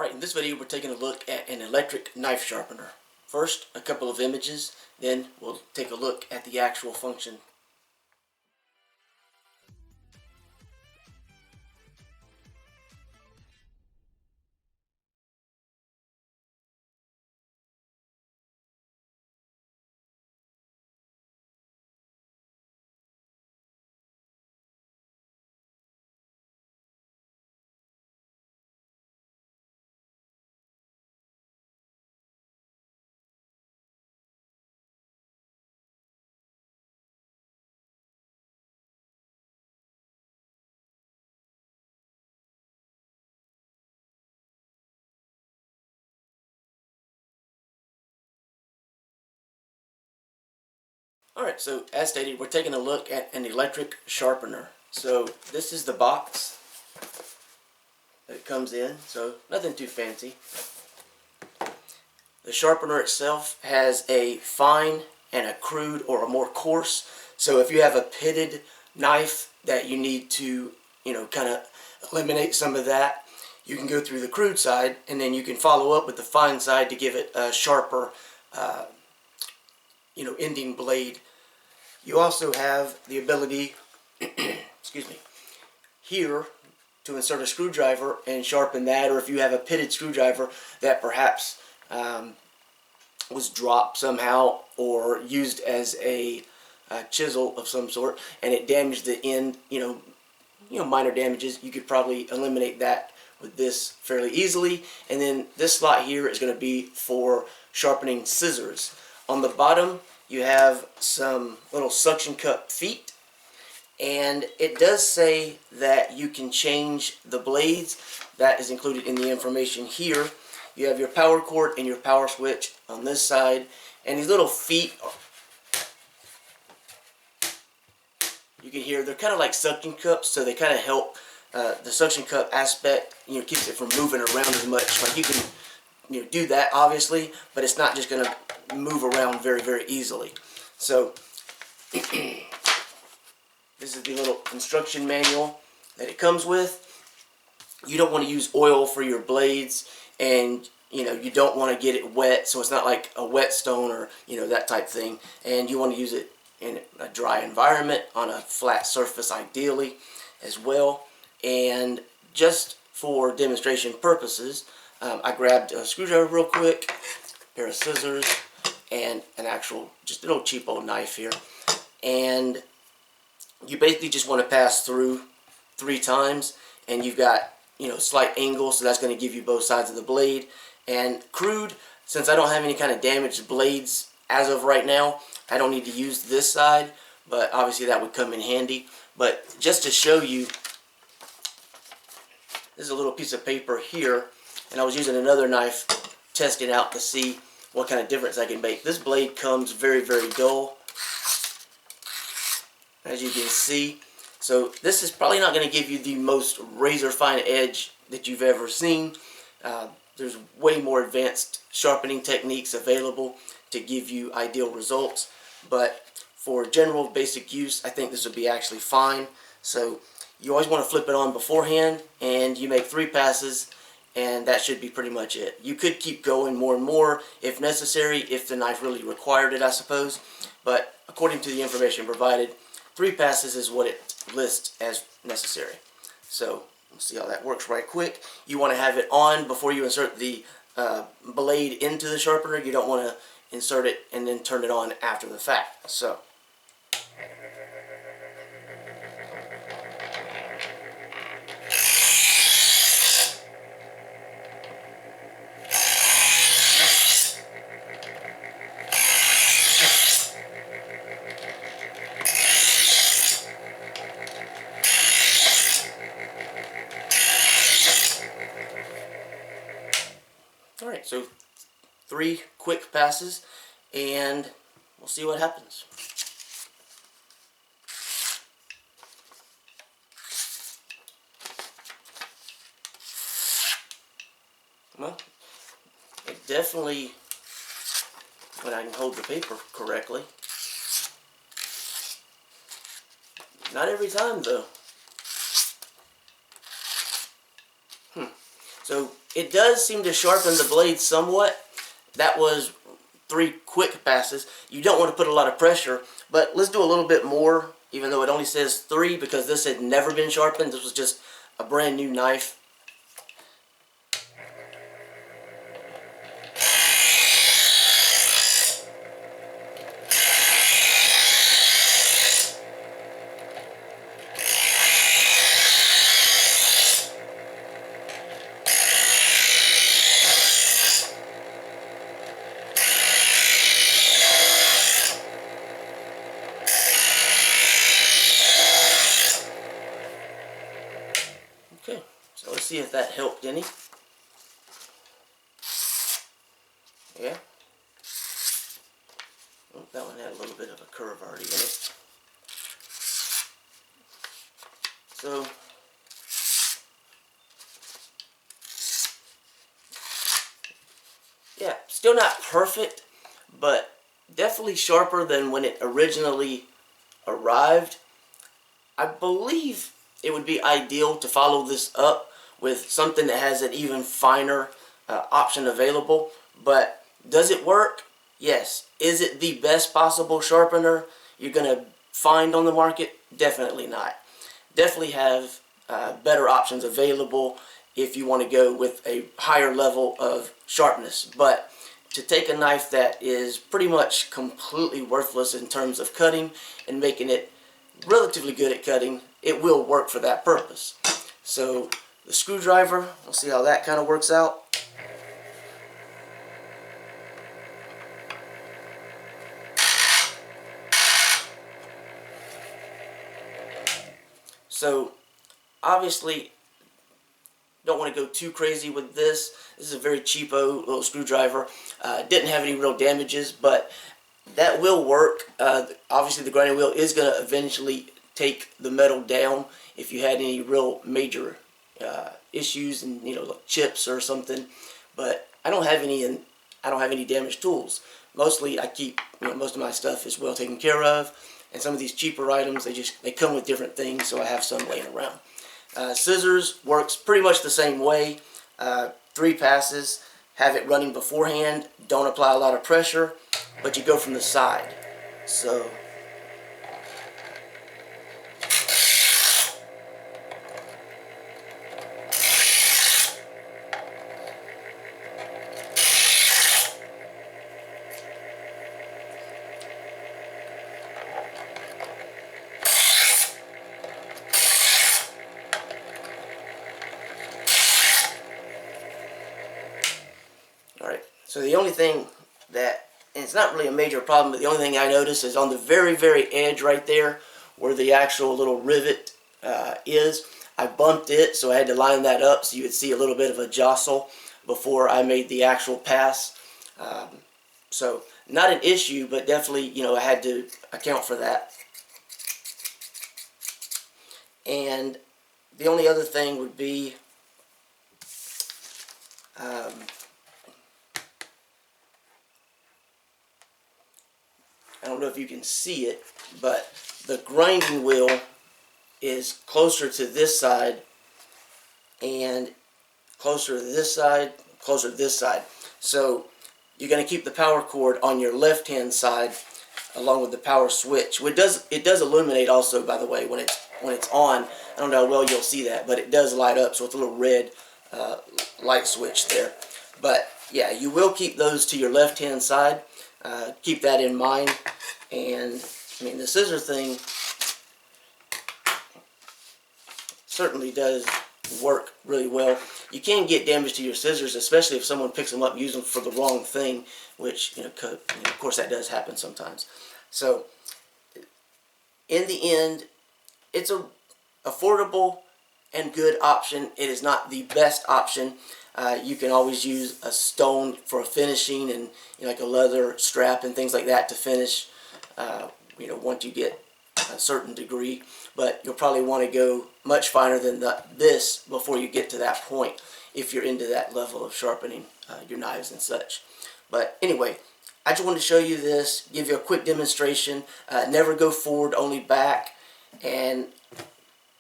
Alright, in this video we're taking a look at an electric knife sharpener. First, a couple of images, then we'll take a look at the actual function. Alright, so as stated, we're taking a look at an electric sharpener. So this is the box that it comes in, so nothing too fancy. The sharpener itself has a fine and a crude or a more coarse. So if you have a pitted knife that you need to, kind of eliminate some of that, you can go through the crude side and then you can follow up with the fine side to give it a sharper ending blade. You also have the ability excuse me, here to insert a screwdriver and sharpen that, or if you have a pitted screwdriver that perhaps was dropped somehow or used as a chisel of some sort and it damaged the end, minor damages, you could probably eliminate that with this fairly easily. And then this slot here is going to be for sharpening scissors. On the bottom you have some little suction cup feet, and it does say that you can change the blades. That is included in the information here. You have your power cord and your power switch on this side, and these little feet, you can hear they're kind of like suction cups, so they kind of help the suction cup aspect, keeps it from moving around as much. Like you can do that obviously, but it's not just going to move around very, very easily. So this is the little instruction manual that it comes with. You don't want to use oil for your blades, and you don't want to get it wet, so it's not like a whetstone or that type thing. And you want to use it in a dry environment on a flat surface ideally as well. And just for demonstration purposes, I grabbed a screwdriver real quick, a pair of scissors, and an actual, just an old cheap old knife here. And you basically just want to pass through 3 times, and you've got, slight angle, so that's going to give you both sides of the blade. And crude, since I don't have any kind of damaged blades as of right now, I don't need to use this side, but obviously that would come in handy. But just to show you, this is a little piece of paper here, and I was using another knife, testing out to see what kind of difference I can make. This blade comes very, very dull, as you can see. So this is probably not going to give you the most razor fine edge that you've ever seen. There's way more advanced sharpening techniques available to give you ideal results, but for general basic use, I think this would be actually fine. So you always want to flip it on beforehand, and you make 3 passes, and that should be pretty much it. You could keep going more and more if necessary, if the knife really required it, I suppose, but according to the information provided, 3 passes is what it lists as necessary. So let's see how that works right quick. You want to have it on before you insert the blade into the sharpener. You don't want to insert it and then turn it on after the fact. So alright, so 3 quick passes, and we'll see what happens. Well, it definitely, when I can hold the paper correctly. Not every time though. So It does seem to sharpen the blade somewhat. That was 3 quick passes. You don't want to put a lot of pressure, but let's do a little bit more, even though it only says 3, because this had never been sharpened. This was just a brand new knife. Okay, so let's see if that helped any. Yeah. Oh, that one had a little bit of a curve already in it. So, yeah, still not perfect, but definitely sharper than when it originally arrived. I believe it would be ideal to follow this up with something that has an even finer option available. But does it work? Yes. Is it the best possible sharpener you're going to find on the market? Definitely not. Definitely have better options available if you want to go with a higher level of sharpness. But to take a knife that is pretty much completely worthless in terms of cutting and making it relatively good at cutting, it will work for that purpose. So the screwdriver, we'll see how that kind of works out. So obviously don't want to go too crazy with this. This is a very cheapo little screwdriver. Didn't have any real damages, but that will work. Obviously the grinding wheel is going to eventually take the metal down if you had any real major issues and like chips or something. But I don't have any damaged tools. Mostly I keep most of my stuff is well taken care of, and some of these cheaper items they come with different things, so I have some laying around. Scissors works pretty much the same way. 3 passes, have it running beforehand. Don't apply a lot of pressure, but you go from the side. So alright, so the only thing that, and it's not really a major problem, but the only thing I notice is on the very, very edge right there where the actual little rivet is, I bumped it, so I had to line that up so you would see a little bit of a jostle before I made the actual pass. So not an issue, but definitely, I had to account for that. And the only other thing would be I don't know if you can see it, but the grinding wheel is closer to this side and closer to this side, closer to this side. So you're going to keep the power cord on your left hand side along with the power switch. It does illuminate also, by the way, when it's on. I don't know how well you'll see that, but it does light up, so it's a little red light switch there. But yeah, you will keep those to your left hand side. Keep that in mind. And I mean, the scissor thing certainly does work really well. You can get damage to your scissors, especially if someone picks them up and uses them for the wrong thing, which of course that does happen sometimes. So in the end, it's a affordable and good option. It is not the best option. You can always use a stone for finishing, and like a leather strap and things like that to finish. Once you get a certain degree, but you'll probably want to go much finer than this before you get to that point if you're into that level of sharpening your knives and such. But anyway, I just wanted to show you this, give you a quick demonstration. Never go forward, only back, and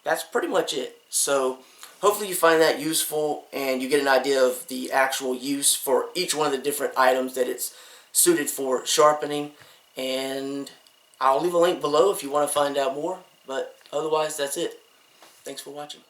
that's pretty much it. So hopefully you find that useful and you get an idea of the actual use for each one of the different items that it's suited for sharpening. And I'll leave a link below if you want to find out more. But otherwise, that's it. Thanks for watching.